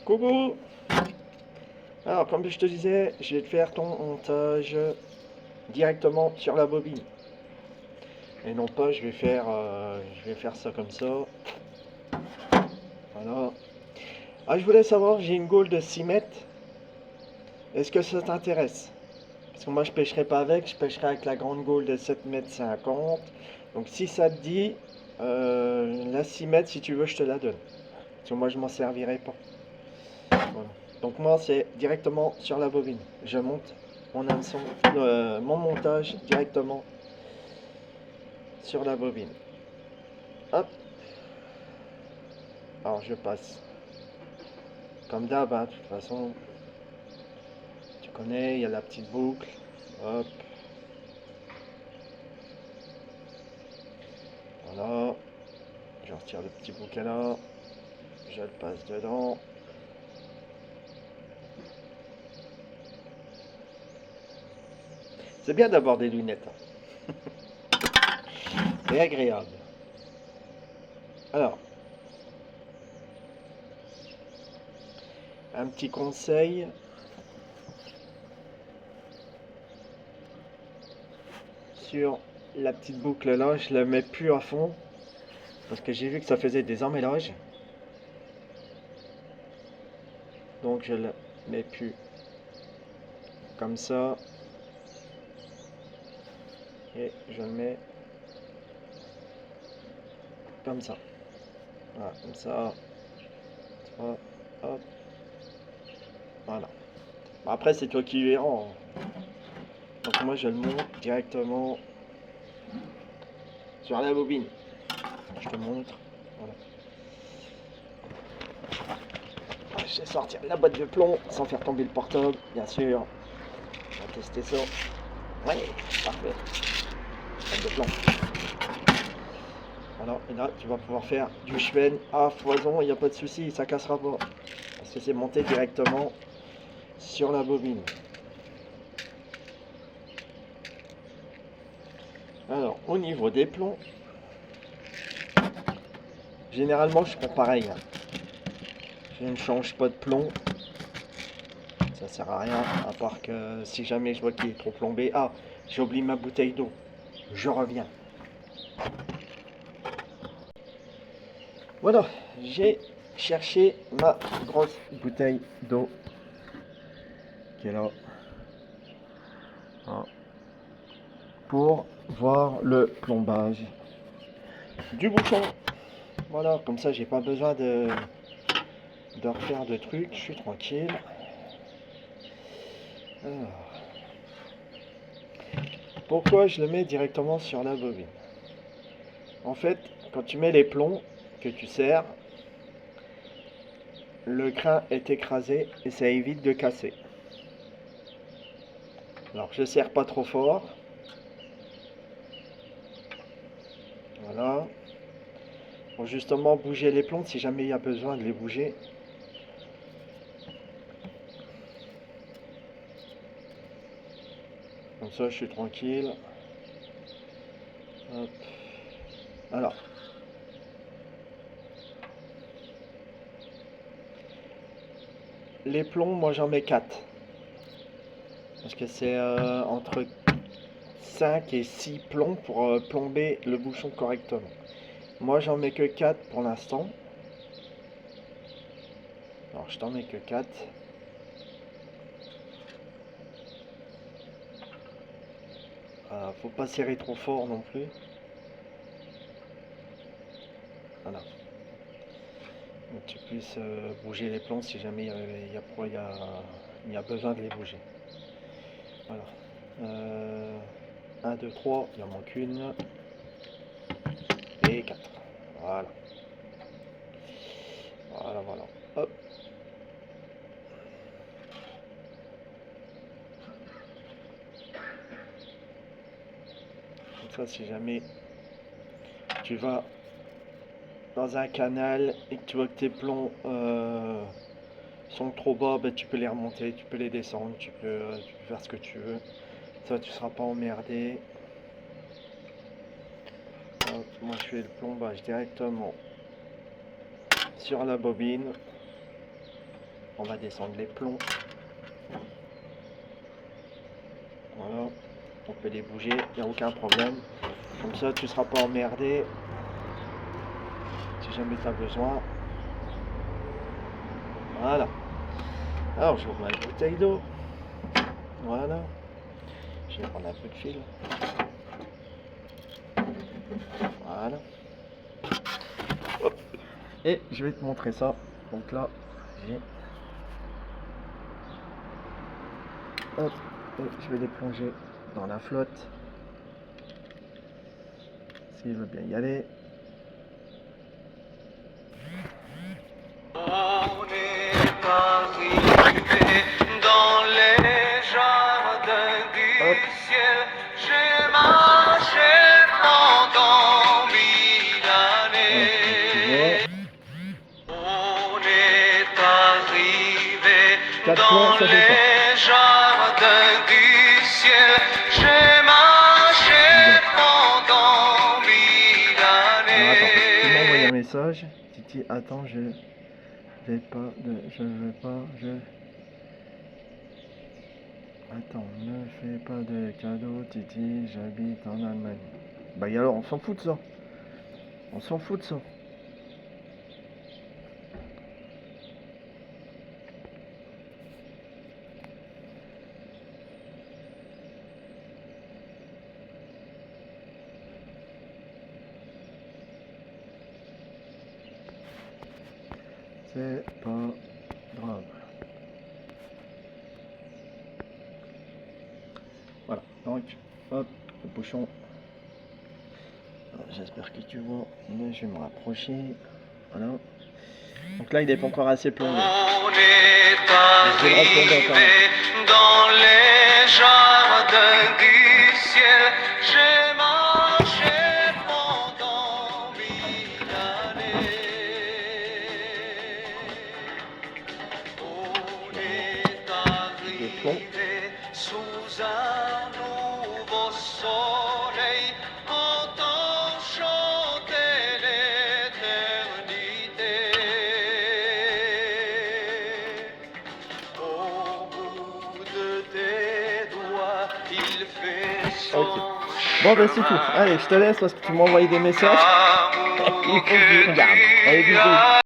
Coucou! Alors, comme je te disais, je vais te faire ton montage directement sur la bobine. Et non pas, je vais faire ça comme ça. Voilà. Ah, je voulais savoir, j'ai une gaule de 6 mètres. Est-ce que ça t'intéresse? Parce que moi, je pêcherai pas avec, je pêcherai avec la grande gaule de 7 mètres 50. Donc, si ça te dit, la 6 mètres, si tu veux, je te la donne. Parce que moi, je m'en servirai pas. Voilà. Donc moi c'est directement sur la bobine. Je monte mon hameçon, mon montage directement sur la bobine. Hop. Alors je passe. Comme d'hab, hein, de toute façon, tu connais, il y a la petite boucle. Hop. Voilà. Je retire le petit bouquet là. Je le passe dedans. C'est bien d'avoir des lunettes, hein. C'est agréable. Alors, un petit conseil. Sur la petite boucle là, je la mets plus à fond. Parce que j'ai vu que ça faisait des emmélages. Donc je le mets plus comme ça. Et je le mets comme ça. Voilà, comme ça. Hop, hop. Voilà. Bon, après, c'est toi qui verras, hein. Donc moi, je le monte directement sur la bobine. Je te montre. Voilà. Je vais sortir la boîte de plomb sans faire tomber le portable, bien sûr. On va tester ça. Ouais, parfait. Boîte de plomb. Voilà, et là, tu vas pouvoir faire du cheven à foison, il n'y a pas de souci, ça cassera pas. Parce que c'est monté directement sur la bobine. Alors, au niveau des plombs, généralement, je prends pareil, hein. Je ne change pas de plomb. Ça sert à rien, à part que si jamais je vois qu'il est trop plombé. Ah, j'ai oublié ma bouteille d'eau. Je reviens. Voilà, j'ai cherché ma grosse bouteille d'eau qui est là. Voilà. Pour voir le plombage du bouchon. Voilà, comme ça j'ai pas besoin de refaire de trucs, je suis tranquille. Alors, pourquoi je le mets directement sur la bobine? En fait, quand tu mets les plombs que tu serres, le crin est écrasé et ça évite de casser. Alors je serre pas trop fort. Voilà. Pour justement bouger les plombs si jamais il y a besoin de les bouger. Comme ça je suis tranquille. Hop. Alors. Les plombs, moi j'en mets 4. Parce que c'est entre 5 et 6 plombs pour plomber le bouchon correctement. Moi j'en mets que 4 pour l'instant. Alors je t'en mets que 4. Faut pas serrer trop fort non plus. Voilà. Donc tu puisses bouger les plombs si jamais il y a besoin de les bouger. Voilà. 1, 2, 3, il en manque une. Et 4. Voilà. Voilà, voilà. Hop. Comme ça, si jamais tu vas dans un canal et que tu vois que tes plombs sont trop bas, ben, tu peux les remonter, tu peux les descendre, tu peux faire ce que tu veux. Ça, tu seras pas emmerdé. Hop, moi, je fais le plombage directement sur la bobine. On va descendre les plombs. Voilà. On peut les bouger, il n'y a aucun problème. Comme ça, tu ne seras pas emmerdé. Si jamais tu as besoin. Voilà. Alors, je ouvre ma bouteille d'eau. Voilà. Je vais prendre un peu de fil. Voilà. Hop. Et je vais te montrer ça. Donc là, j'ai... Hop. Et je vais les plonger dans la flotte. S'il veut bien y aller. On est arrivé dans les jardins du ciel. J'ai marché pendant 1000 années. On est arrivé dans les jardins du ciel. J'ai marché pendant 1000 années. Attends, il m'a envoyé un message. Titi, attends, je veux pas, Attends, ne fais pas de cadeaux, Titi, j'habite en Allemagne. Bah et alors, on s'en fout de ça. On s'en fout de ça. C'est pas grave. Voilà, donc, hop, le bouchon. J'espère que tu vois, mais je vais me rapprocher. Voilà. Donc là, il n'est pas encore assez plongé. On est arrivé dans les jardins du ciel. J'ai marché pendant 1000 années. On est arrivé sous un nouveau soleil. Entend chanter l'éternité. Au bout de tes doigts, il fait son Bon, ben c'est tout. Allez, je te laisse parce que tu m'as envoyé des messages. Il faut que je regarde. Allez, bisous.